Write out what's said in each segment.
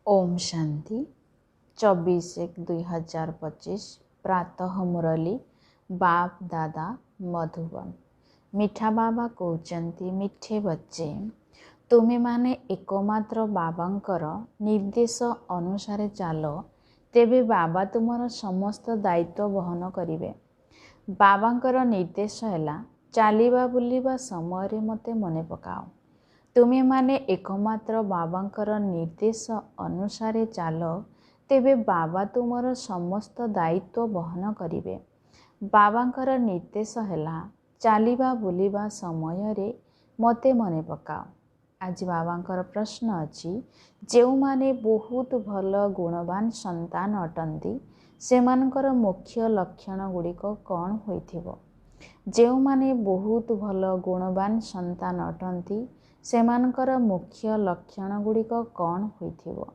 ओम शांति 24/1/2025 प्रातः मुरली बाप दादा मधुबन। मिठा बाबा कहते मिठे बच्चे तुम्हें माने एकमात्र बाबांकर निर्देश अनुसार चाल तेबे बाबा तुमर समस्त दायित्व वहन करिवे। बाबांकर निर्देश है चलिबा बुलिबा समय मते मने पकाओ। तुम्हें माने एकमात्र बाबांकर निर्देश अनुसार चाल तेबे बाबा तुमर समस्त दायित्व वहन करिवे। बाबांकर निर्देश है चलिबा बुलिबा समय रे मते मने पकाओ। आज बाबांकर प्रश्न अछि जो माने बहुत भल गुणवान संतान अटंती सेमानकर मुख्य लक्षण गुड़िक कौन होइथिबो। जो माने बहुत भल गुणवान संतान अटंती सेमानकर मुख्य लक्षण गुड़िक कौन होइथिबो।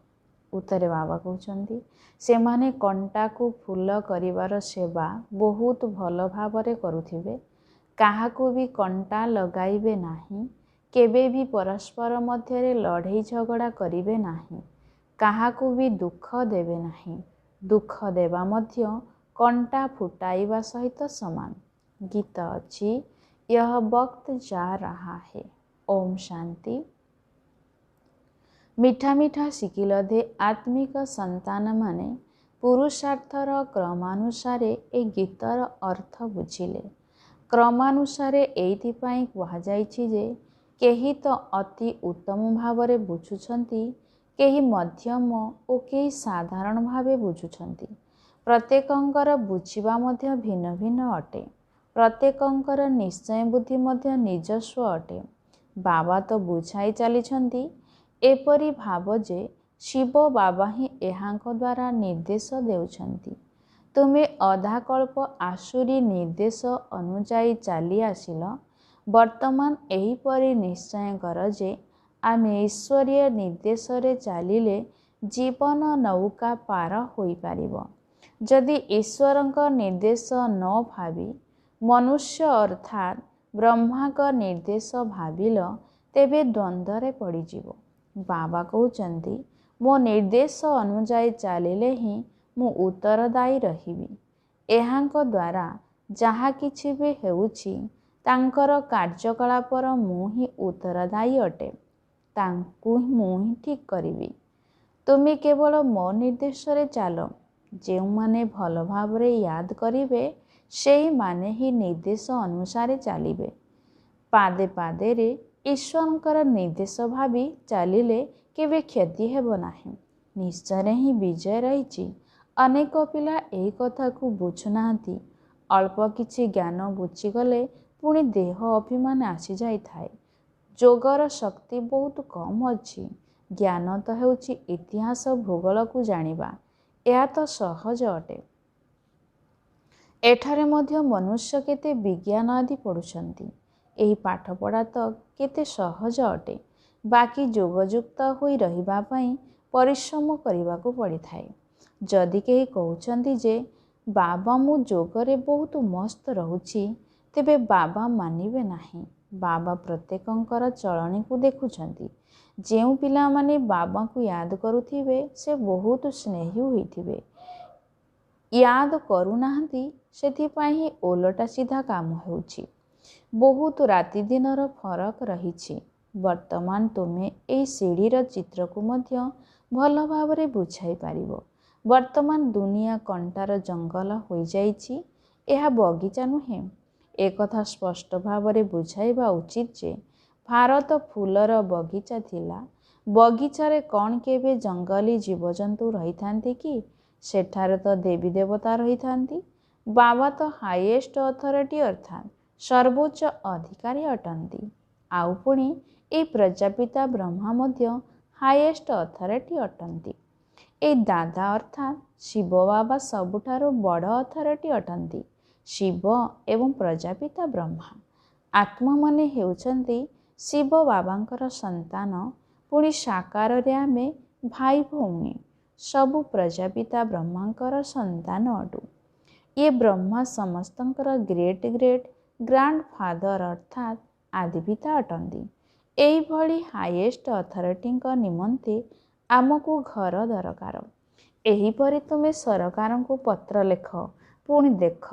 उत्तरे बाबा कहउछंती सेमाने कंटा को फूल करिवार सेवा बहुत भल भावरे करुथिबे। काहाकू भी कंटा लगाइबे नाही। केबे भी परस्पर मध्यरे लड़ाई झगड़ा करिबे नाही। काहाकू भी दुख देबे नाही। दुख देवा मध्य कंटा फुटाइबा सहित समान। गीत अछि यह वक्त जा रहा है। ओम शांति। मीठा मीठा शिकिलधे आत्मिक संतान माने पुरुषार्थर क्रमानुसारे ए गीतर अर्थ बुझिले। क्रमानुसारे एइथिपाई कुहाजाइछि जे केही तो अति उत्तम भावरे बुझुछंती, केही मध्यम और केही साधारण भावे बुझुछंती। प्रत्येकंकर बुझिबा मध्य भिन्न भिन्न अटे। प्रत्येकंकर निश्चय बुद्धि मध्य निजस्व अटे। बाबा तो बुझाई चलीछंती एपरी भाव जे शिव बाबा ही एहांक द्वारा निर्देश देउछंती। तुमे अधा कल्प आसुरी निर्देश अनुजाई चली आसिल। वर्तमान एहीपरि निश्चय कर जे आमे ईश्वरीय निर्देश रे चलिले जीवन नौका पार होई पारिबो। जदि ईश्वरंक निर्देश न भावी मनुष्य अर्थात ब्रह्मा का निर्देश भाविल तेबे द्वंद्वरे पड़ीजिवो। बाबा कहउचंती मो निर्देश अनुजाई चलिले ही मु उत्तरदायी रहिबी। एहांक द्वारा जहा किछि भी हेउछि तांकर कार्यकलापर मु ही उत्तरदायी अटे। तांकु मु ही ठीक करिबी। तुमे केवल मो निर्देश रे चालो। जेउ माने भल भावरे याद करिवे सेही माने ही निर्देश अनुसारे चलिबे। पादे पादे रे ईश्वरंकर निर्देश भावी चलिले केबे क्षति हेबो नाही। निश्चय ही विजय रहिछि। अनेक पिला एही कथा को बुझुनाहांती। अल्प किछि ज्ञान बुझिगले पुणी देह अभिमान आसी जाई थाए। जोगर शक्ति बहुत कम अछि। ज्ञान तो हेउछि इतिहास भूगोल को जानिबा। एहा तो सहज अटे। एठारे मध्य मनुष्य केते विज्ञान आदि पढ़ुछंती। एही पाठ पढ़ा तो केते सहज अटे। बाकी जोगयुक्त होई रहिबा पई परिश्रम करिबाकू पड़िथाए। जदि केही कहउछंती जे बाबा मु जोगरे बहुत मस्त रहुछि तेबे बाबा मानिबे नाही। बाबा प्रत्येकंकर चलनी को देखुछंती। जेउ पिला माने बाबा को याद करुथिबे से बहुत स्नेही होइथिबे। याद करुनाहांती सेथिपाई ही ओलटा सीधा काम हेउछि। बहुत राति दिनर फरक रहिछि। वर्तमान तुमे एई सीढ़ीर चित्र को मध्य भल भावरे बुझाई पारिबो। वर्तमान दुनिया कंटार जंगल होई जाइछि। एहा बगीचा नुहे। एकथा स्पष्ट भावरे बुझाइबा उचित जे भारत फूलर बगीचा थिला। बगीचारे कौन केबे जंगली जीवजंतु रही थांती कि? सेठारे तो देवी देवता रही थांती। बाबा तो हाईएस्ट अथॉरिटी अर्थात सर्वोच्च अधिकारी अटंती। आउ पुणी ए प्रजापिता ब्रह्मा मध्य हाईएस्ट अथॉरिटी अटंती। ए दादा अर्थात शिव बाबा सबुठारो बड़ अथॉरिटी अटंती। शिव एवं प्रजापिता ब्रह्मा आत्मा माने हेउछंती शिव बाबांकर संतान। पुणी साकार रे आमे भाई भौणी सबु प्रजापिता ब्रह्मांकर संतान अटू। ये ब्रह्मा समस्तंकर ग्रेट ग्रेट ग्रांड फादर अर्थात आदिपिता अटंती। एही भली हाईएस्ट अथॉरिटी निमंते ଆମକୁ ଘର ଦରକାର। ଏହିପରି ତୁମେ ସରକାରଙ୍କୁ ପତ୍ର ଲେଖ, ପୁଣି ଦେଖ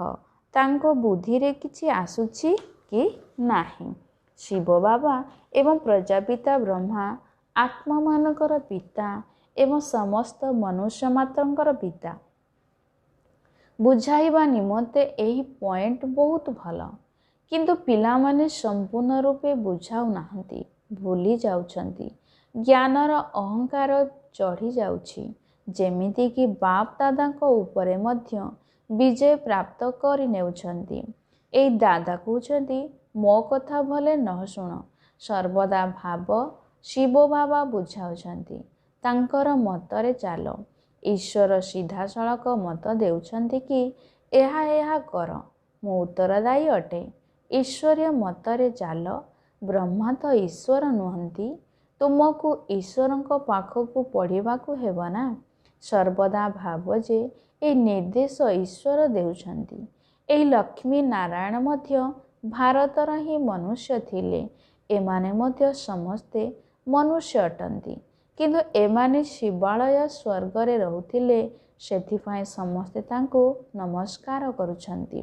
ତାଙ୍କ ବୁଦ୍ଧିରେ କିଛି ଆସୁଛି କି ନାହିଁ। ଶିବ ବାବା ଏବଂ ପ୍ରଜାପିତା ବ୍ରହ୍ମା ଆତ୍ମାମାନଙ୍କର ପିତା ଏବଂ ସମସ୍ତ ମନୁଷ୍ୟ ମାତ୍ରଙ୍କର ପିତା। ବୁଝାଇବା ନିମନ୍ତେ ଏହି ପଏଣ୍ଟ ବହୁତ ଭଲ, କିନ୍ତୁ ପିଲାମାନେ ସମ୍ପୂର୍ଣ୍ଣ ରୂପେ ବୁଝାଉନାହାନ୍ତି, ଭୁଲି ଯାଉଛନ୍ତି। ଜ୍ଞାନର ଅହଙ୍କାର ଚଢ଼ି ଯାଉଛି, ଯେମିତିକି ବାପ ଦାଦାଙ୍କ ଉପରେ ମଧ୍ୟ ବିଜୟ ପ୍ରାପ୍ତ କରି ନେଉଛନ୍ତି। ଏଇ ଦାଦା କହୁଛନ୍ତି, ମୋ କଥା ଭଲେ ନ ଶୁଣ, ସର୍ବଦା ଭାବ। ଶିବ ବାବା ବୁଝାଉଛନ୍ତି, ତାଙ୍କର ମତରେ ଚାଲ। ଈଶ୍ୱର ସିଧାସଳଖ ମତ ଦେଉଛନ୍ତି କି ଏହା ଏହା କର, ମୁଁ ଉତ୍ତରଦାୟୀ ଅଟେ। ଈଶ୍ୱରୀୟ ମତରେ ଚାଲ। ବ୍ରହ୍ମା ତ ଈଶ୍ୱର ନୁହନ୍ତି, ତୁମକୁ ଈଶ୍ୱରଙ୍କ ପାଖକୁ ପଢ଼ିବାକୁ ହେବ ନା। ସର୍ବଦା ଭାବ ଯେ ଏହି ନିର୍ଦ୍ଦେଶ ଈଶ୍ୱର ଦେଉଛନ୍ତି। ଏହି ଲକ୍ଷ୍ମୀ ନାରାୟଣ ମଧ୍ୟ ଭାରତର ହିଁ ମନୁଷ୍ୟ ଥିଲେ। ଏମାନେ ମଧ୍ୟ ସମସ୍ତେ ମନୁଷ୍ୟ ଅଟନ୍ତି, କିନ୍ତୁ ଏମାନେ ଶିବାଳୟ ସ୍ୱର୍ଗରେ ରହୁଥିଲେ, ସେଥିପାଇଁ ସମସ୍ତେ ତାଙ୍କୁ ନମସ୍କାର କରୁଛନ୍ତି।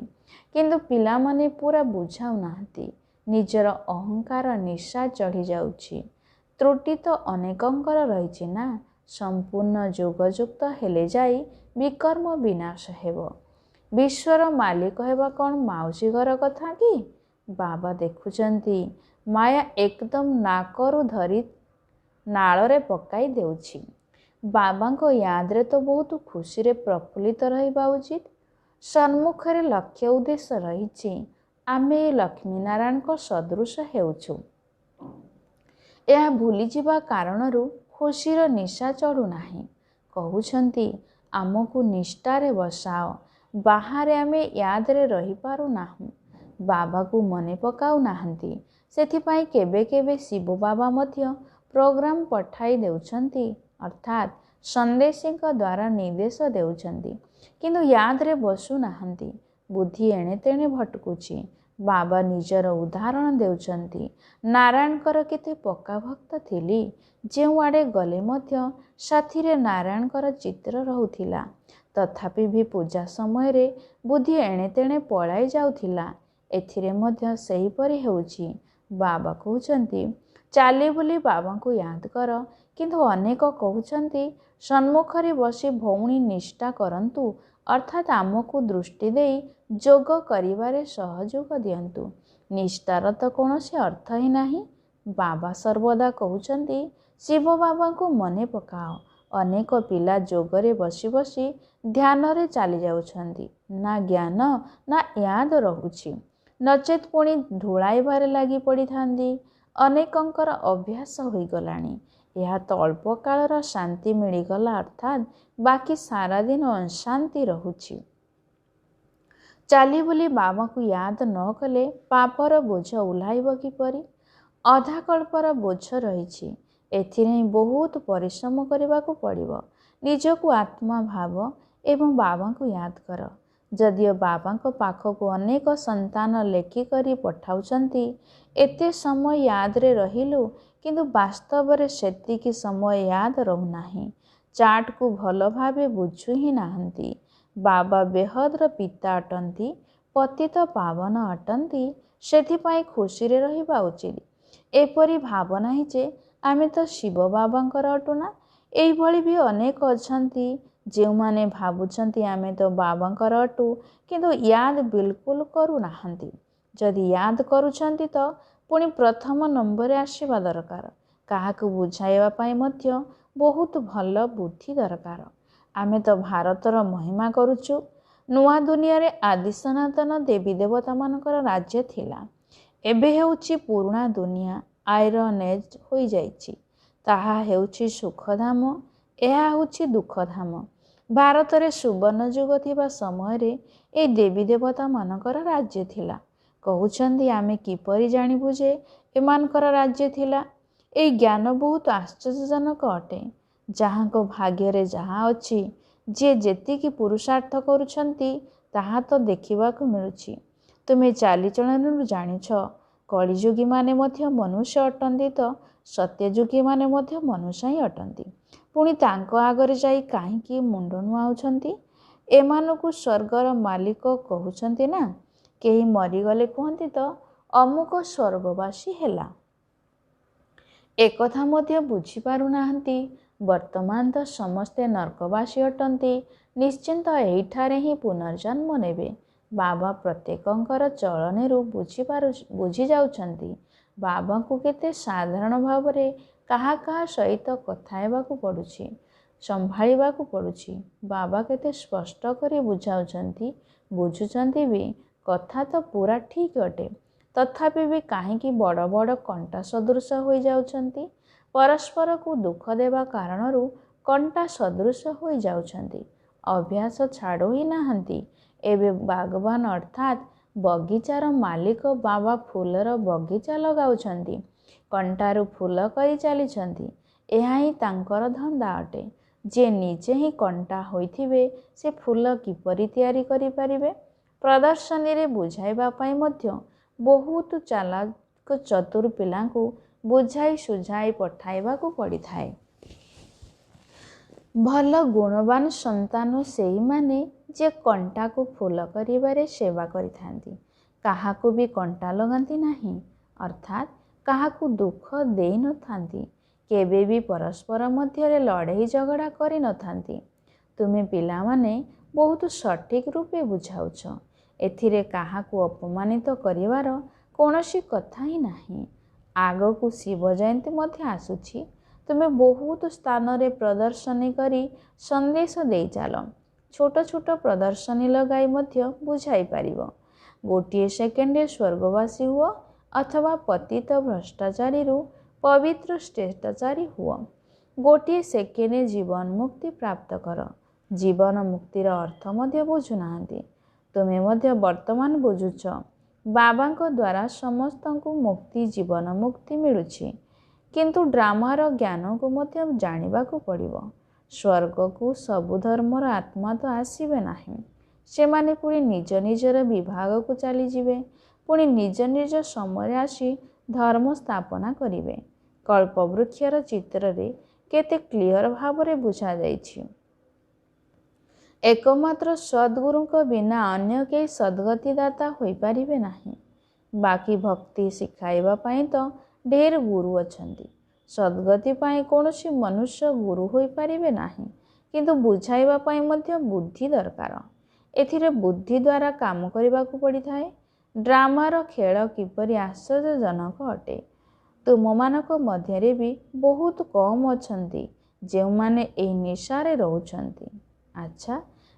କିନ୍ତୁ ପିଲାମାନେ ପୁରା ବୁଝାଉନାହାନ୍ତି, ନିଜର ଅହଙ୍କାର ନିଶା ଚଢ଼ି ଯାଉଛି। ତ୍ରୁଟି ତ ଅନେକଙ୍କର ରହିଛି ନା। ସମ୍ପୂର୍ଣ୍ଣ ଯୋଗଯୁକ୍ତ ହେଲେ ଯାଇ ବିକର୍ମ ବିନାଶ ହେବ। ବିଶ୍ୱର ମାଲିକ ହେବା କ'ଣ ମାଉସୀ ଘର କଥା କି? ବାବା ଦେଖୁଛନ୍ତି, ମାୟା ଏକଦମ ନାକରୁ ଧରି ନାଳରେ ପକାଇ ଦେଉଛି। ବାବାଙ୍କ ୟାଦରେ ତ ବହୁତ ଖୁସିରେ ପ୍ରଫୁଲ୍ଲିତ ରହିବା ଉଚିତ। ସମ୍ମୁଖରେ ଲକ୍ଷ୍ୟ ଉଦ୍ଦେଶ୍ୟ ରହିଛି। ଆମେ ଏ ଲକ୍ଷ୍ମୀନାରାୟଣଙ୍କ ସଦୃଶ ହେଉଛୁ। ଏହା ଭୁଲିଯିବା କାରଣରୁ ଖୁସିର ନିଶା ଚଢ଼ୁନାହିଁ। କହୁଛନ୍ତି, ଆମକୁ ନିଷ୍ଠାରେ ବସାଅ। ବାହାରେ ଆମେ ୟାଦରେ ରହିପାରୁନାହୁଁ, ବାବାକୁ ମନେ ପକାଉନାହାନ୍ତି। ସେଥିପାଇଁ କେବେ କେବେ ଶିବ ବାବା ମଧ୍ୟ ପ୍ରୋଗ୍ରାମ ପଠାଇ ଦେଉଛନ୍ତି, ଅର୍ଥାତ୍ ସନ୍ଦେଶୀଙ୍କ ଦ୍ୱାରା ନିର୍ଦ୍ଦେଶ ଦେଉଛନ୍ତି, କିନ୍ତୁ ୟାଦରେ ବସୁନାହାନ୍ତି। ବୁଦ୍ଧି ଏଣେ ତେଣେ ଭଟକୁଛି। ବାବା ନିଜର ଉଦାହରଣ ଦେଉଛନ୍ତି। ନାରାୟଣଙ୍କର କେତେ ପକ୍କା ଭକ୍ତ ଥିଲେ, ଯେଉଁଆଡ଼େ ଗଲେ ମଧ୍ୟ ସାଥିରେ ନାରାୟଣଙ୍କର ଚିତ୍ର ରହୁଥିଲା। ତଥାପି ବି ପୂଜା ସମୟରେ ବୁଦ୍ଧି ଏଣେ ତେଣେ ପଳାଇ ଯାଉଥିଲା। ଏଥିରେ ମଧ୍ୟ ସେହିପରି ହେଉଛି। ବାବା କହୁଛନ୍ତି, ଚାଲି ବୁଲି ବାବାଙ୍କୁ ୟାଦ କର, କିନ୍ତୁ ଅନେକ କହୁଛନ୍ତି ସମ୍ମୁଖରେ ବସି ଭଉଣୀ ନିଷ୍ଠା କରନ୍ତୁ, ଅର୍ଥାତ୍ ଆମକୁ ଦୃଷ୍ଟି ଦେଇ ଯୋଗ କରିବାରେ ସହଯୋଗ ଦିଅନ୍ତୁ। ନିଷ୍ଠାର ତ କୌଣସି ଅର୍ଥ ହିଁ ନାହିଁ। ବାବା ସର୍ବଦା କହୁଛନ୍ତି, ଶିବ ବାବାଙ୍କୁ ମନେ ପକାଅ। ଅନେକ ପିଲା ଯୋଗରେ ବସି ବସି ଧ୍ୟାନରେ ଚାଲି ଯାଉଛନ୍ତି। ନା ଜ୍ଞାନ ନା ୟାଦ ରହୁଛି, ନଚେତ୍ ପୁଣି ଢୁଳାଇବାରେ ଲାଗି ପଡ଼ିଥାନ୍ତି। ଅନେକଙ୍କର ଅଭ୍ୟାସ ହୋଇଗଲାଣି। ଏହା ତ ଅଳ୍ପ କାଳର ଶାନ୍ତି ମିଳିଗଲା, ଅର୍ଥାତ୍ ବାକି ସାରାଦିନ ଅଶାନ୍ତି ରହୁଛି। ଚାଲି ବୁଲି ବାବାଙ୍କୁ ୟାଦ ନ କଲେ ପାପର ବୋଝ ଓହ୍ଲାଇବ କିପରି? ଅଧାକଳ୍ପର ବୋଝ ରହିଛି। ଏଥିରେ ହିଁ ବହୁତ ପରିଶ୍ରମ କରିବାକୁ ପଡ଼ିବ। ନିଜକୁ ଆତ୍ମା ଭାବ ଏବଂ ବାବାଙ୍କୁ ୟାଦ କର। ଯଦିଓ ବାବାଙ୍କ ପାଖକୁ ଅନେକ ସନ୍ତାନ ଲେଖିକରି ପଠାଉଛନ୍ତି, ଏତେ ସମୟ ୟାଦରେ ରହିଲୁ, କିନ୍ତୁ ବାସ୍ତବରେ ସେତିକି ସମୟ ୟାଦ ରହୁନାହିଁ। ଚାର୍ଟକୁ ଭଲ ଭାବେ ବୁଝୁ ହିଁ ନାହାନ୍ତି। ବାବା ବେହଦର ପିତା ଅଟନ୍ତି, ପତିତ ପାବନ ଅଟନ୍ତି, ସେଥିପାଇଁ ଖୁସିରେ ରହିବା ଉଚିତ। ଏପରି ଭାବ ନାହିଁ ଯେ ଆମେ ତ ଶିବ ବାବାଙ୍କର ଅଟୁନା। ଏଇଭଳି ବି ଅନେକ ଅଛନ୍ତି, ଯେଉଁମାନେ ଭାବୁଛନ୍ତି ଆମେ ତ ବାବାଙ୍କର ଅଟୁ, କିନ୍ତୁ ୟାଦ ବିଲକୁଲ କରୁନାହାନ୍ତି। ଯଦି ୟାଦ କରୁଛନ୍ତି ତ ପୁଣି ପ୍ରଥମ ନମ୍ବରରେ ଆସିବା ଦରକାର। କାହାକୁ ବୁଝାଇବା ପାଇଁ ମଧ୍ୟ ବହୁତ ଭଲ ବୁଦ୍ଧି ଦରକାର। ଆମେ ତ ଭାରତର ମହିମା କରୁଛୁ। ନୂଆ ଦୁନିଆରେ ଆଦି ସନାତନ ଦେବୀ ଦେବତାମାନଙ୍କର ରାଜ୍ୟ ଥିଲା। ଏବେ ହେଉଛି ପୁରୁଣା ଦୁନିଆ ଆଇରନ୍ ଏଜ୍ ହୋଇଯାଇଛି। ତାହା ହେଉଛି ସୁଖଧାମ, ଏହା ହେଉଛି ଦୁଃଖଧାମ। ଭାରତରେ ସୁବର୍ଣ୍ଣ ଯୁଗ ଥିବା ସମୟରେ ଏହି ଦେବୀ ଦେବତାମାନଙ୍କର ରାଜ୍ୟ ଥିଲା। କହୁଛନ୍ତି, ଆମେ କିପରି ଜାଣିବୁ ଯେ ଏମାନଙ୍କର ରାଜ୍ୟ ଥିଲା? ଏହି ଜ୍ଞାନ ବହୁତ ଆଶ୍ଚର୍ଯ୍ୟଜନକ ଅଟେ। ଯାହାଙ୍କ ଭାଗ୍ୟରେ ଯାହା ଅଛି, ଯିଏ ଯେତିକି ପୁରୁଷାର୍ଥ କରୁଛନ୍ତି, ତାହା ତ ଦେଖିବାକୁ ମିଳୁଛି। ତୁମେ ଚାଲିଚଳନରୁ ଜାଣିଛ, କଳିଯୁଗୀମାନେ ମଧ୍ୟ ମନୁଷ୍ୟ ଅଟନ୍ତି ତ ସତ୍ୟଯୁଗୀମାନେ ମଧ୍ୟ ମନୁଷ୍ୟ ହିଁ ଅଟନ୍ତି। ପୁଣି ତାଙ୍କ ଆଗରେ ଯାଇ କାହିଁକି ମୁଣ୍ଡ ନୁଆଉଛନ୍ତି? ଏମାନଙ୍କୁ ସ୍ୱର୍ଗର ମାଲିକ କହୁଛନ୍ତି ନା। କେହି ମରିଗଲେ କୁହନ୍ତି ତ ଅମୁକ ସ୍ୱର୍ଗବାସୀ ହେଲା। ଏକଥା ମଧ୍ୟ ବୁଝିପାରୁନାହାନ୍ତି। ବର୍ତ୍ତମାନ ତ ସମସ୍ତେ ନର୍କବାସୀ ଅଟନ୍ତି। ନିଶ୍ଚିନ୍ତ ଏହିଠାରେ ହିଁ ପୁନର୍ଜନ୍ମ ନେବେ। ବାବା ପ୍ରତ୍ୟେକଙ୍କର ଚଳନୀରୁ ବୁଝି ଯାଉଛନ୍ତି। ବାବାଙ୍କୁ କେତେ ସାଧାରଣ ଭାବରେ କାହା ସହିତ କଥା ହେବାକୁ ପଡ଼ୁଛି, ସମ୍ଭାଳିବାକୁ ପଡ଼ୁଛି। ବାବା କେତେ ସ୍ପଷ୍ଟ କରି ବୁଝାଉଛନ୍ତି, ବୁଝୁଛନ୍ତି ବି। କଥା ତ ପୁରା ଠିକ୍ ଅଟେ। ତଥାପି ବି କାହିଁକି ବଡ଼ ବଡ଼ କଣ୍ଟା ସଦୃଶ ହୋଇଯାଉଛନ୍ତି? ପରସ୍ପରକୁ ଦୁଃଖ ଦେବା କାରଣରୁ କଣ୍ଟା ସଦୃଶ ହୋଇଯାଉଛନ୍ତି। ଅଭ୍ୟାସ ଛାଡ଼ୁ ହିଁ ନାହାନ୍ତି। ଏବେ ବାଗବାନ ଅର୍ଥାତ୍ ବଗିଚାର ମାଲିକ ବାବା ଫୁଲର ବଗିଚା ଲଗାଉଛନ୍ତି, କଣ୍ଟାରୁ ଫୁଲ କରି ଚାଲିଛନ୍ତି। ଏହା ହିଁ ତାଙ୍କର ଧନ୍ଦା ଅଟେ। ଯେ ନିଜେ ହିଁ କଣ୍ଟା ହୋଇଥିବେ ସେ ଫୁଲ କିପରି ତିଆରି କରିପାରିବେ? ପ୍ରଦର୍ଶନୀରେ ବୁଝାଇବା ପାଇଁ ମଧ୍ୟ ବହୁତ ଚାଲାକ ଚତୁର ପିଲାଙ୍କୁ ବୁଝାଇ ସୁଝାଇ ପଠାଇବାକୁ ପଡ଼ିଥାଏ। ଭଲ ଗୁଣବାନ ସନ୍ତାନ ସେଇମାନେ ଯେ କଣ୍ଟାକୁ ଫୁଲ କରିବାରେ ସେବା କରିଥାନ୍ତି, କାହାକୁ ବି କଣ୍ଟା ଲଗାନ୍ତି ନାହିଁ, ଅର୍ଥାତ୍ କାହାକୁ ଦୁଃଖ ଦେଇନଥାନ୍ତି, କେବେ ବି ପରସ୍ପର ମଧ୍ୟରେ ଲଢ଼େଇ ଝଗଡ଼ା କରିନଥାନ୍ତି। ତୁମେ ପିଲାମାନେ ବହୁତ ସଠିକ୍ ରୂପେ ବୁଝାଉଛ। ଏଥିରେ କାହାକୁ ଅପମାନିତ କରିବାର କୌଣସି କଥା ହିଁ ନାହିଁ। ଆଗକୁ ଶିବ ଜୟନ୍ତୀ ମଧ୍ୟ ଆସୁଛି। ତୁମେ ବହୁତ ସ୍ଥାନରେ ପ୍ରଦର୍ଶନୀ କରି ସନ୍ଦେଶ ଦେଇ ଚାଲ। ଛୋଟ ଛୋଟ ପ୍ରଦର୍ଶନୀ ଲଗାଇ ମଧ୍ୟ ବୁଝାଇ ପାରିବ। ଗୋଟିଏ ସେକେଣ୍ଡରେ ସ୍ୱର୍ଗବାସୀ ହୁଅ ଅଥବା ପତିତ ଭ୍ରଷ୍ଟାଚାରୀରୁ ପବିତ୍ର ଶ୍ରେଷ୍ଠାଚାରୀ ହୁଅ। ଗୋଟିଏ ସେକେଣ୍ଡରେ ଜୀବନ ମୁକ୍ତି ପ୍ରାପ୍ତ କର। ଜୀବନ ମୁକ୍ତିର ଅର୍ଥ ମଧ୍ୟ ବୁଝୁନାହାନ୍ତି। ତୁମେ ମଧ୍ୟ ବର୍ତ୍ତମାନ ବୁଝୁଛ। ବାବାଙ୍କ ଦ୍ୱାରା ସମସ୍ତଙ୍କୁ ମୁକ୍ତି, ଜୀବନ ମୁକ୍ତି ମିଳୁଛି। କିନ୍ତୁ ଡ୍ରାମାର ଜ୍ଞାନକୁ ମଧ୍ୟ ଜାଣିବାକୁ ପଡ଼ିବ। ସ୍ୱର୍ଗକୁ ସବୁ ଧର୍ମର ଆତ୍ମା ତ ଆସିବେ ନାହିଁ। ସେମାନେ ପୁଣି ନିଜ ନିଜର ବିଭାଗକୁ ଚାଲିଯିବେ। ପୁଣି ନିଜ ନିଜ ସମୟରେ ଆସି ଧର୍ମ ସ୍ଥାପନା କରିବେ। କଳ୍ପବୃକ୍ଷର ଚିତ୍ରରେ କେତେ କ୍ଲିଅର ଭାବରେ ବୁଝାଯାଇଛି। ଏକମାତ୍ର ସଦ୍ଗୁରୁଙ୍କ ବିନା ଅନ୍ୟ କେହି ସଦ୍ଗତିଦାତା ହୋଇପାରିବେ ନାହିଁ। ବାକି ଭକ୍ତି ଶିଖାଇବା ପାଇଁ ତ ଢେର ଗୁରୁ ଅଛନ୍ତି। ସଦ୍ଗତି ପାଇଁ କୌଣସି ମନୁଷ୍ୟ ଗୁରୁ ହୋଇପାରିବେ ନାହିଁ। କିନ୍ତୁ ବୁଝାଇବା ପାଇଁ ମଧ୍ୟ ବୁଦ୍ଧି ଦରକାର। ଏଥିରେ ବୁଦ୍ଧି ଦ୍ୱାରା କାମ କରିବାକୁ ପଡ଼ିଥାଏ। ଡ୍ରାମାର ଖେଳ କିପରି ଆଶ୍ଚର୍ଯ୍ୟଜନକ ଅଟେ। ତୁମମାନଙ୍କ ମଧ୍ୟରେ ବି ବହୁତ କମ୍ ଅଛନ୍ତି ଯେଉଁମାନେ ଏହି ନିଶାରେ ରହୁଛନ୍ତି। ଆଚ୍ଛା,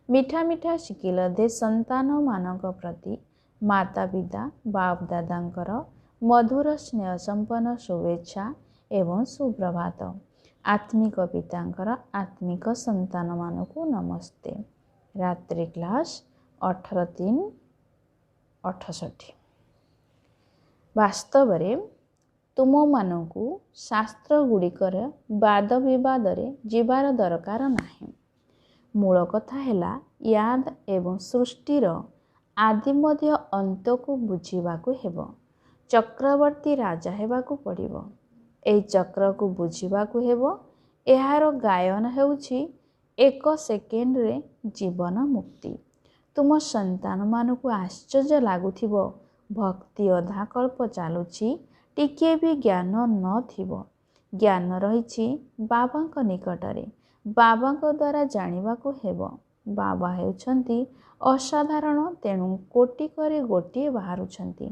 ମିଠା ମିଠା ଶିକିଲଧେ ସନ୍ତାନମାନଙ୍କ ପ୍ରତି ମାତା ପିତା ବାପ ଦାଦାଙ୍କର ମଧୁର ସ୍ନେହ ସମ୍ପନ୍ନ ଶୁଭେଚ୍ଛା ଏବଂ ସୁପ୍ରଭାତ। ଆତ୍ମିକ ପିତାଙ୍କର ଆତ୍ମିକ ସନ୍ତାନମାନଙ୍କୁ ନମସ୍ତେ। ରାତ୍ରି କ୍ଲାସ୍ 18/3/68। ବାସ୍ତବରେ ତୁମମାନଙ୍କୁ ଶାସ୍ତ୍ରଗୁଡ଼ିକର ବାଦ ବିବାଦରେ ଯିବାର ଦରକାର ନାହିଁ। ମୂଳ କଥା ହେଲା ୟାଦ ଏବଂ ସୃଷ୍ଟିର ଆଦି ମଧ୍ୟ ଅନ୍ତକୁ ବୁଝିବାକୁ ହେବ। ଚକ୍ରବର୍ତ୍ତୀ ରାଜା ହେବାକୁ ପଡ଼ିବ। ଏହି ଚକ୍ରକୁ ବୁଝିବାକୁ ହେବ। ଏହାର ଗାୟନ ହେଉଛି 1 ସେକେଣ୍ଡରେ ଜୀବନ ମୁକ୍ତି। ତୁମ ସନ୍ତାନମାନଙ୍କୁ ଆଶ୍ଚର୍ଯ୍ୟ ଲାଗୁଥିବ, ଭକ୍ତି ଅଧା କଳ୍ପ ଚାଲୁଛି, ଟିକିଏ ବି ଜ୍ଞାନ ନଥିବ। ଜ୍ଞାନ ରହିଛି ବାବାଙ୍କ ନିକଟରେ। ବାବାଙ୍କ ଦ୍ୱାରା ଜାଣିବାକୁ ହେବ। ବାବା ହେଉଛନ୍ତି ଅସାଧାରଣ, ତେଣୁ କୋଟିକରେ ଗୋଟିଏ ବାହାରୁଛନ୍ତି।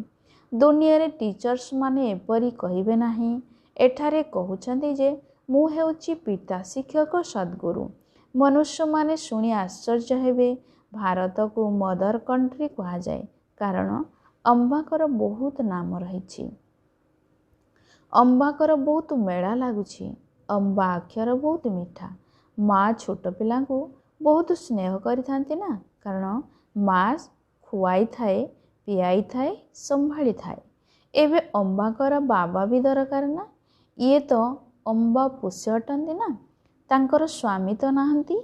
ଦୁନିଆରେ ଟିଚର୍ସ ମାନେ ଏପରି କହିବେ ନାହିଁ। ଏଠାରେ କହୁଛନ୍ତି ଯେ ମୁଁ ହେଉଛି ପିତା, ଶିକ୍ଷକ, ସଦ୍ଗୁରୁ। ମନୁଷ୍ୟମାନେ ଶୁଣି ଆଶ୍ଚର୍ଯ୍ୟ ହେବେ। ଭାରତକୁ ମଦର କଣ୍ଟ୍ରି କୁହାଯାଏ, କାରଣ ଅମ୍ବାଙ୍କର ବହୁତ ନାମ ରହିଛି। ଅମ୍ବାଙ୍କର ବହୁତ ମେଳା ଲାଗୁଛି। ଅମ୍ବା ଅକ୍ଷର ବହୁତ ମିଠା। ମା ଛୋଟ ପିଲାଙ୍କୁ ବହୁତ ସ୍ନେହ କରିଥାନ୍ତି ନା, କାରଣ ମା ଖୁଆଇଥାଏ, ପିଆଇଥାଏ, ସମ୍ଭାଳିଥାଏ। ଏବେ ଅମ୍ବାଙ୍କର ବାବା ବି ଦରକାର ନା। ଇଏ ତ ଅମ୍ବା ପୋଷ୍ୟ ଅଟନ୍ତି ନା, ତାଙ୍କର ସ୍ୱାମୀ ତ ନାହାନ୍ତି।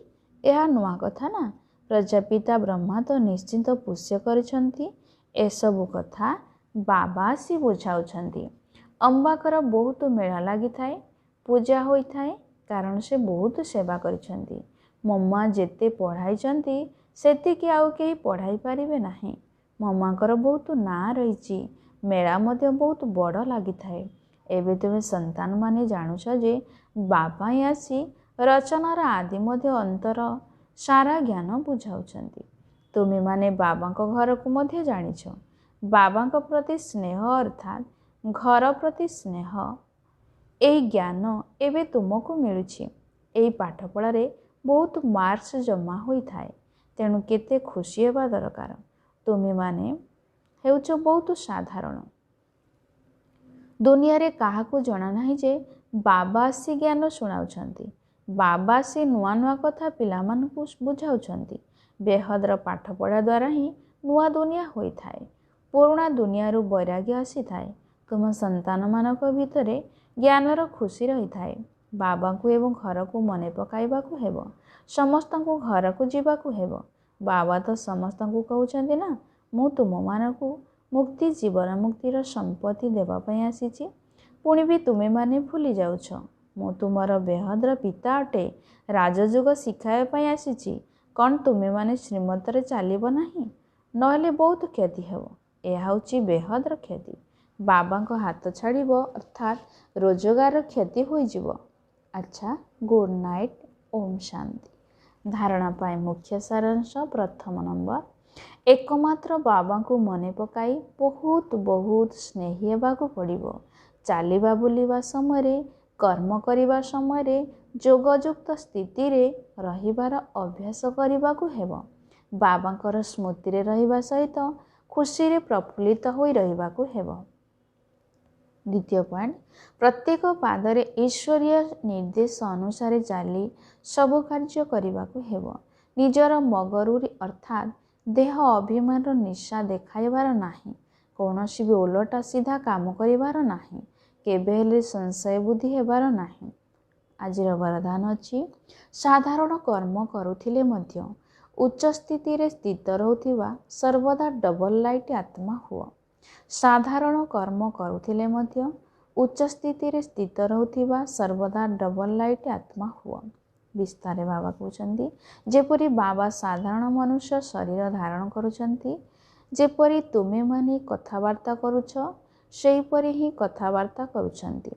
ଏହା ନୂଆ କଥା ନା। ପ୍ରଜାପିତା ବ୍ରହ୍ମା ତ ନିଶ୍ଚିନ୍ତ ପୋଷ୍ୟ କରିଛନ୍ତି। ଏସବୁ କଥା ବାବା ଆସି ବୁଝାଉଛନ୍ତି। ଅମ୍ବାଙ୍କର ବହୁତ ମେଳା ଲାଗିଥାଏ, ପୂଜା ହୋଇଥାଏ, କାରଣ ସେ ବହୁତ ସେବା କରିଛନ୍ତି। ମମା ଯେତେ ପଢ଼ାଇଛନ୍ତି ସେତିକି ଆଉ କେହି ପଢ଼ାଇ ପାରିବେ ନାହିଁ। ମମାଙ୍କର ବହୁତ ନାଁ ରହିଛି, ମେଳା ମଧ୍ୟ ବହୁତ ବଡ଼ ଲାଗିଥାଏ। ଏବେ ତୁମେ ସନ୍ତାନମାନେ ଜାଣୁଛ ଯେ ବାବା ହିଁ ଆସି ରଚନାର ଆଦି ମଧ୍ୟ ଅନ୍ତର ସାରା ଜ୍ଞାନ ବୁଝାଉଛନ୍ତି। ତୁମେମାନେ ବାବାଙ୍କ ଘରକୁ ମଧ୍ୟ ଜାଣିଛ। ବାବାଙ୍କ ପ୍ରତି ସ୍ନେହ ଅର୍ଥାତ୍ ଘର ପ୍ରତି ସ୍ନେହ, ଏହି ଜ୍ଞାନ ଏବେ ତୁମକୁ ମିଳୁଛି। ଏହି ପାଠପଢ଼ାରେ ବହୁତ ମାର୍କସ୍ ଜମା ହୋଇଥାଏ, ତେଣୁ କେତେ ଖୁସି ହେବା ଦରକାର। ତୁମେମାନେ ହେଉଛ ବହୁତ ସାଧାରଣ। ଦୁନିଆରେ କାହାକୁ ଜଣା ନାହିଁ ଯେ ବାବା ଆସି ଜ୍ଞାନ ଶୁଣାଉଛନ୍ତି। ବାବା ଆସି ନୂଆ ନୂଆ କଥା ପିଲାମାନଙ୍କୁ ବୁଝାଉଛନ୍ତି। ବେହଦର ପାଠପଢ଼ା ଦ୍ୱାରା ହିଁ ନୂଆ ଦୁନିଆ ହୋଇଥାଏ। ପୁରୁଣା ଦୁନିଆରୁ ବୈରାଗ୍ୟ ଆସିଥାଏ। ତୁମ ସନ୍ତାନମାନଙ୍କ ଭିତରେ ଜ୍ଞାନର ଖୁସି ରହିଥାଏ। ବାବାଙ୍କୁ ଏବଂ ଘରକୁ ମନେ ପକାଇବାକୁ ହେବ। ସମସ୍ତଙ୍କୁ ଘରକୁ ଯିବାକୁ ହେବ। ବାବା ତ ସମସ୍ତଙ୍କୁ କହୁଛନ୍ତି ନା, ମୁଁ ତୁମମାନଙ୍କୁ ମୁକ୍ତି, ଜୀବନ ମୁକ୍ତିର ସମ୍ପତ୍ତି ଦେବା ପାଇଁ ଆସିଛି। ପୁଣି ବି ତୁମେମାନେ ଭୁଲି ଯାଉଛ, ମୁଁ ତୁମର ବେହଦର ପିତା ଅଟେ। ରାଜଯୋଗ ଶିଖାଇବା ପାଇଁ ଆସିଛି। କ'ଣ ତୁମେମାନେ ଶ୍ରୀମତରେ ଚାଲିବ ନାହିଁ? ନହେଲେ ବହୁତ କ୍ଷତି ହେବ। ଏହା ହେଉଛି ବେହଦର କ୍ଷତି। ବାବାଙ୍କ ହାତ ଛାଡ଼ିବ ଅର୍ଥାତ୍ ରୋଜଗାରର କ୍ଷତି ହୋଇଯିବ। ଆଚ୍ଛା, ଗୁଡ୍ ନାଇଟ୍। ଓମ୍ ଶାନ୍ତି। ଧାରଣା ପାଇଁ ମୁଖ୍ୟ ସାରାଂଶ। ପ୍ରଥମ ନମ୍ବର, ଏକମାତ୍ର ବାବାଙ୍କୁ ମନେ ପକାଇ ବହୁତ ବହୁତ ସ୍ନେହୀ ହେବାକୁ ପଡ଼ିବ। ଚାଲିବା ବୁଲିବା ସମୟରେ, କର୍ମ କରିବା ସମୟରେ ଯୋଗଯୁକ୍ତ ସ୍ଥିତିରେ ରହିବାର ଅଭ୍ୟାସ କରିବାକୁ ହେବ। ବାବାଙ୍କର ସ୍ମୃତିରେ ରହିବା ସହିତ ଖୁସିରେ ପ୍ରଫୁଲ୍ଲିତ ହୋଇ ରହିବାକୁ ହେବ। ଦ୍ୱିତୀୟ ପଏଣ୍ଟ, ପ୍ରତ୍ୟେକ ପାଦରେ ଈଶ୍ୱରୀୟ ନିର୍ଦ୍ଦେଶ ଅନୁସାରେ ଚାଲି ସବୁ କାର୍ଯ୍ୟ କରିବାକୁ ହେବ। ନିଜର ମଗରୁରି ଅର୍ଥାତ୍ ଦେହ ଅଭିମାନର ନିଶା ଦେଖାଇବାର ନାହିଁ। କୌଣସି ବି ଓଲଟା ସିଧା କାମ କରିବାର ନାହିଁ। କେବେ ହେଲେ ସଂଶୟ ବୁଦ୍ଧି ହେବାର ନାହିଁ। ଆଜିର ବରଦାନ ଅଛି, ସାଧାରଣ କର୍ମ କରୁଥିଲେ ମଧ୍ୟ ଉଚ୍ଚ ସ୍ଥିତିରେ ସ୍ଥିତ ରହୁଥିବା ସର୍ବଦା ଡବଲ ଲାଇଟ୍ ଆତ୍ମା ହୁଅ। ସାଧାରଣ କର୍ମ କରୁଥିଲେ ମଧ୍ୟ ଉଚ୍ଚ ସ୍ଥିତିରେ ସ୍ଥିତ ରହୁଥିବା ସର୍ବଦା ଡବଲ ଲାଇଟ୍ ଆତ୍ମା ହୁଅ। ବିସ୍ତାରରେ ବାବା କହୁଛନ୍ତି, ଯେପରି ବାବା ସାଧାରଣ ମନୁଷ୍ୟ ଶରୀର ଧାରଣ କରୁଛନ୍ତି, ଯେପରି ତୁମେମାନେ କଥାବାର୍ତ୍ତା କରୁଛ ସେହିପରି ହିଁ କଥାବାର୍ତ୍ତା କରୁଛନ୍ତି,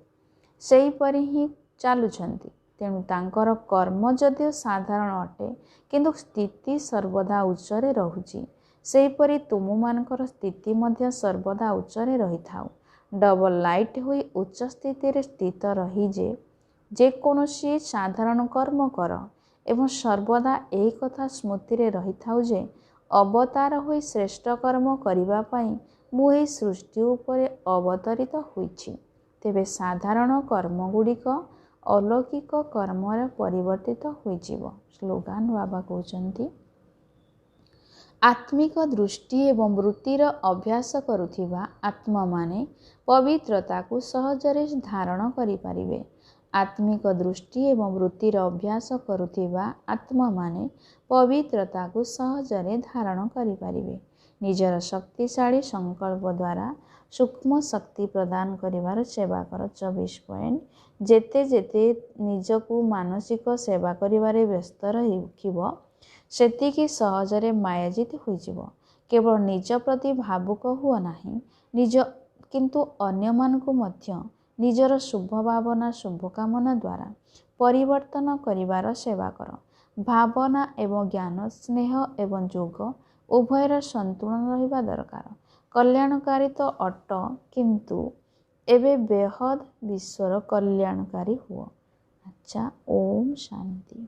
ସେହିପରି ହିଁ ଚାଲୁଛନ୍ତି। ତେଣୁ ତାଙ୍କର କର୍ମ ଯଦିଓ ସାଧାରଣ ଅଟେ, କିନ୍ତୁ ସ୍ଥିତି ସର୍ବଦା ଉଚ୍ଚରେ ରହୁଛି। ସେହିପରି ତୁମମାନଙ୍କର ସ୍ଥିତି ମଧ୍ୟ ସର୍ବଦା ଉଚ୍ଚରେ ରହିଥାଉ। ଡବଲ ଲାଇଟ୍ ହୋଇ ଉଚ୍ଚ ସ୍ଥିତିରେ ସ୍ଥିତ ରହି ଯେକୌଣସି ସାଧାରଣ କର୍ମ କର ଏବଂ ସର୍ବଦା ଏହି କଥା ସ୍ମୃତିରେ ରହିଥାଉ ଯେ ଅବତାର ହୋଇ ଶ୍ରେଷ୍ଠ କର୍ମ କରିବା ପାଇଁ ମୁଁ ଏହି ସୃଷ୍ଟି ଉପରେ ଅବତରିତ ହୋଇଛି। ତେବେ ସାଧାରଣ କର୍ମଗୁଡ଼ିକ ଅଲୌକିକ କର୍ମରେ ପରିବର୍ତ୍ତିତ ହୋଇଯିବ। ସ୍ଲୋଗାନ ବାବା କହୁଛନ୍ତି, ଆତ୍ମିକ ଦୃଷ୍ଟି ଏବଂ ବୃତ୍ତିର ଅଭ୍ୟାସ କରୁଥିବା ଆତ୍ମାମାନେ ପବିତ୍ରତାକୁ ସହଜରେ ଧାରଣ କରିପାରିବେ। ଆତ୍ମିକ ଦୃଷ୍ଟି ଏବଂ ବୃତ୍ତିର ଅଭ୍ୟାସ କରୁଥିବା ଆତ୍ମାମାନେ ପବିତ୍ରତାକୁ ସହଜରେ ଧାରଣ କରିପାରିବେ। ନିଜର ଶକ୍ତିଶାଳୀ ସଂକଳ୍ପ ଦ୍ୱାରା ସୂକ୍ଷ୍ମ ଶକ୍ତି ପ୍ରଦାନ କରିବାର ସେବା କର। 24 ପଏଣ୍ଟ, ଯେତେ ଯେତେ ନିଜକୁ ମାନସିକ ସେବା କରିବାରେ ବ୍ୟସ୍ତ ରଖିବ, ସେତିକି ସହଜରେ ମାୟାଜିତ ହୋଇଯିବ। କେବଳ ନିଜ ପ୍ରତି ଭାବୁକ ହୁଅ ନାହିଁ, କିନ୍ତୁ ଅନ୍ୟମାନଙ୍କୁ ମଧ୍ୟ ନିଜର ଶୁଭ ଭାବନା, ଶୁଭକାମନା ଦ୍ୱାରା ପରିବର୍ତ୍ତନ କରିବାର ସେବା କର। ଭାବନା ଏବଂ ଜ୍ଞାନ, ସ୍ନେହ ଏବଂ ଯୋଗ ଉଭୟର ସନ୍ତୁଳନ ରହିବା ଦରକାର। କଲ୍ୟାଣକାରୀ ତ ଅଟ, କିନ୍ତୁ ଏବେ ବେହଦ ବିଶ୍ୱର କଲ୍ୟାଣକାରୀ ହୁଅ। ଆଚ୍ଛା, ଓମ୍ ଶାନ୍ତି।